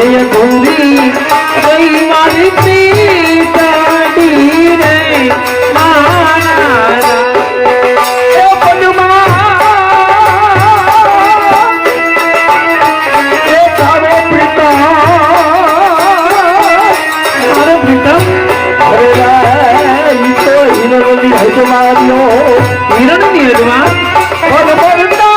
ये भूरी कोई मारी काटी रे मारा ए पद्मा ए तारो पिता अरे पिता अरे रे तो हिरण नी है मारियो हिरण नी है मां और बोलता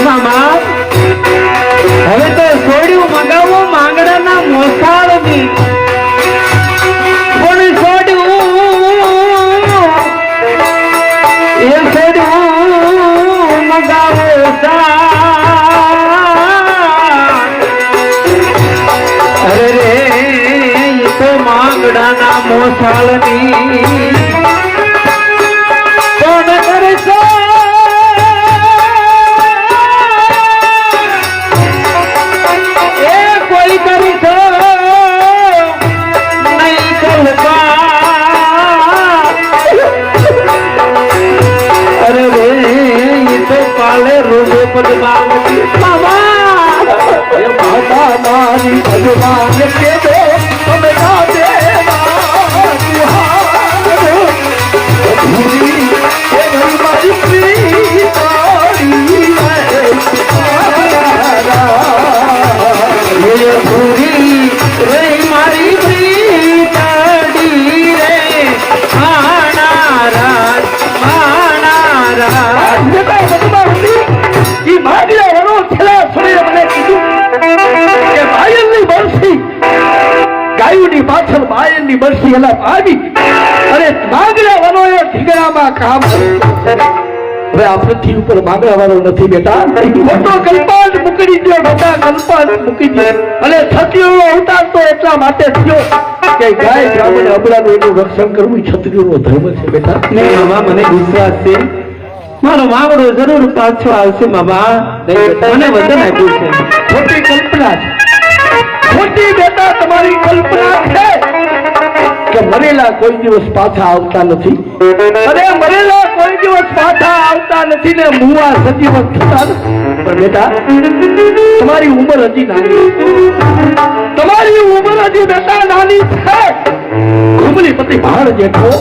મામા હવે તો સોડ્યું મગાવો માંગડાના મોસાળ ની પણ સોડ્યું એ સોડ્યું મગાવો અરે રે એ તો માંગડાના મોસાળ ની કોણ કરશો भगवान के दो समझा देना भूरी हमारी ये भूरी हमारी रे आना रात ગાયુની પાછળ બાયનની બરસી એલા આવી અને માંગડા વાળો એ ઢીંગણામાં કામ હવે આ પૃથ્વી ઉપર માંગડા વાળો નથી બેટા મોટો કલ્પાંત મૂકી દો બેટા કલ્પાંત મૂકી દો અને છત્રીઓનો અવતાર તો એટલા માટે થયો કે ગાય બ્રાહ્મણ અબલાનું એનું રક્ષણ કરવું છત્રીઓનો ધર્મ છે બેટા ને મામા મને વિશ્વાસ છે મારો મામડો જરૂર પાછો આવશે મામા મને વચન આપ્યું છે ખોટી કલ્પના છે ખોટી બેટા તમારી કલ્પના છે કે મરેલા કોઈ દિવસ પાછા આવતા નથી અરે મરેલા કોઈ દિવસ પાછા આવતા નથી ને મુવા સજીવન થતા પણ બેટા તમારી ઉંમર હજી નાની તમારી ઉંમર હજી બેટા નાની છે ઘુમલી પતિ ભાડ જેઠો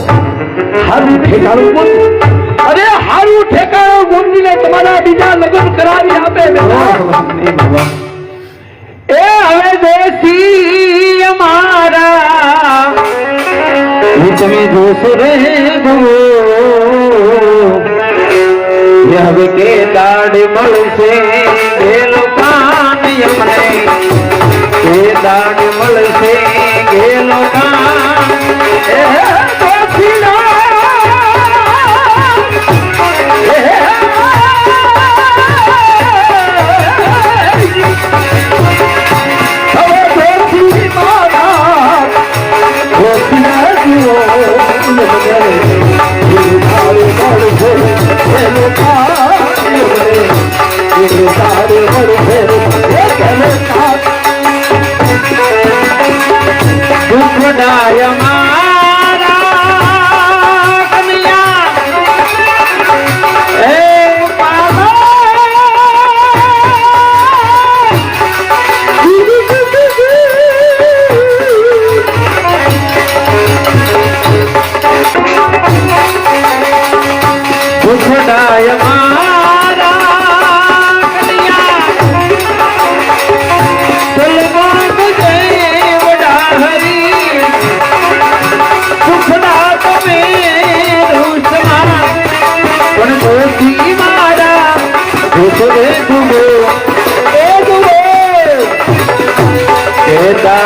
હારું ઠેકાણું બોલ અરે હારું ઠેકાણું બોલીને તમારા બીજા લગ્ન કરાવી આપે બેટા એ હવે દેશી અમારા તમે જોશો રે હવે કે દાડ મળશે એ લોકાન અમને એ દાડ મળશે એ લોકાન એ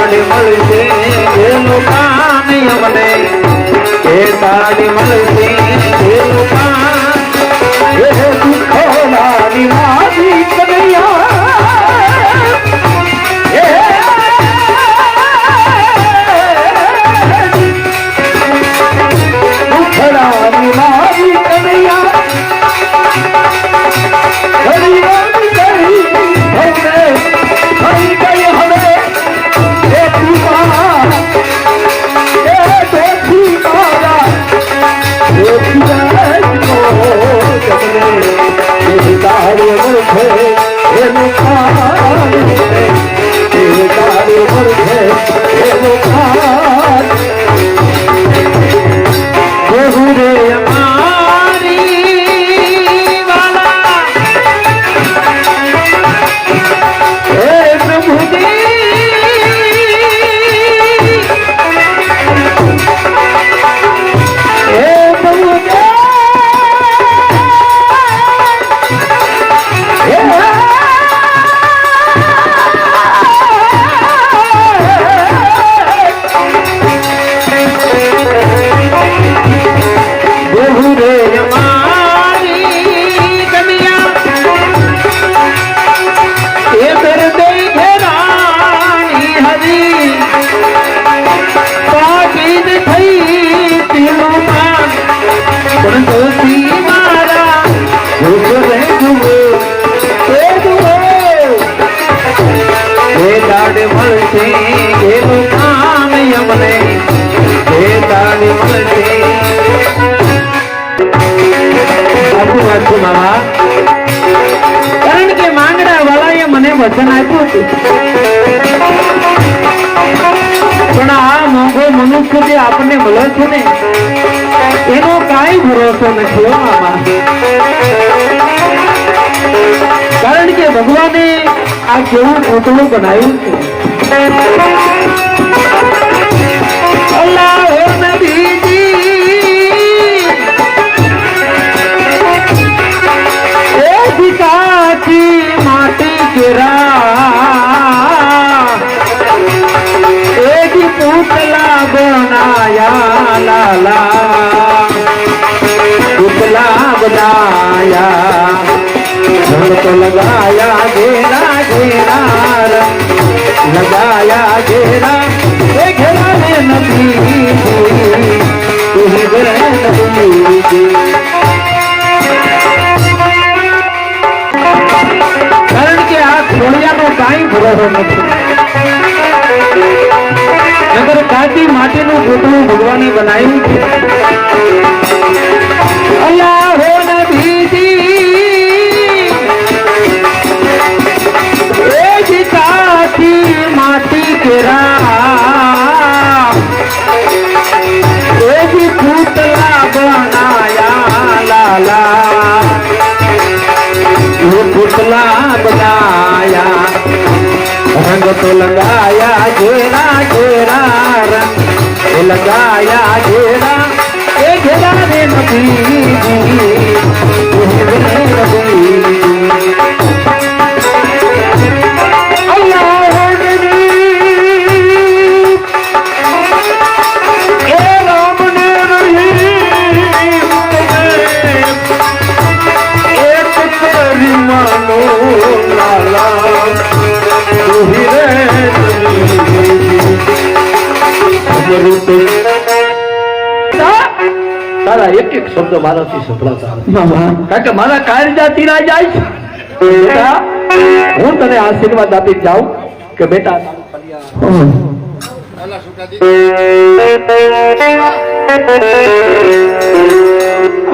દાડે મળશે એ લોકાન અમને એ દાડે મળશે એ લોકાન એ દુઃખોના નિવાસી કનૈયા એ દુઃખોના નિવાસી કનૈયા હરી રામ કરી ભવને હરી ગઈ હવે એ કૃપા એ દોષી મારા દોષી જગને એ તારે મળશે એનું કાન એ તારે મળશે એનું કાન પ્રભુ રે અમારી વાલા હે પ્રભુજી હે પ્રભુજી પ્રભુ રે અમારી કન્યા એ દર્દે ઘેરાણી હરી પાકીદ થઈ તીનું માન પણ દોષી મારા ભૂખ રે જુઓ એ જુઓ એ દાડે મળશે એનું કામ અમને એ દાડે મળશે મામા કારણ કે માંગડા વાળાએ મને વચન આપ્યું હતું પણ આ મોંઘો મનુષ્ય જે આપણને મળે છે ને એનો કાંઈ ભરોસો નથી હો મામા કારણ કે ભગવાને આ કેવું પૂતળું બનાવ્યું છે અલ્લાહ નબીજી કાચી માટી કેરા એક પુતલા બનાયા લાલા પુતલા બનાયા રંગ તો લગાયા ઘેરા ઘેરા રંગ લગાયા ઘેરા એ ઘેરા ને નબી કારણ કે આ ખોડિયાનો કાંઈ ભરોસો નથી નગર કાચી માટીનું પૂતળું ભગવાને બનાવ્યું છે અલ્લાહ નબીજી એ જ કાચી માટી કેરા એ જ પૂતળા બનાયા લાલા पुतला बनाया रंग तो लगाया घेरा घेरा रंग लगाया घेरा ए घेरा रे તારા એક એક શબ્દ મારાથી સંભળાતા કારણ કે મારા કાળજા તીરા જાય છે બેટા હું તને આશીર્વાદ આપી જાઉં કે બેટા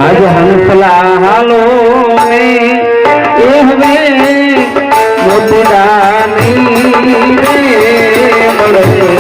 આજ હંસલા હાલો ને એ હવે મોટું રે મળે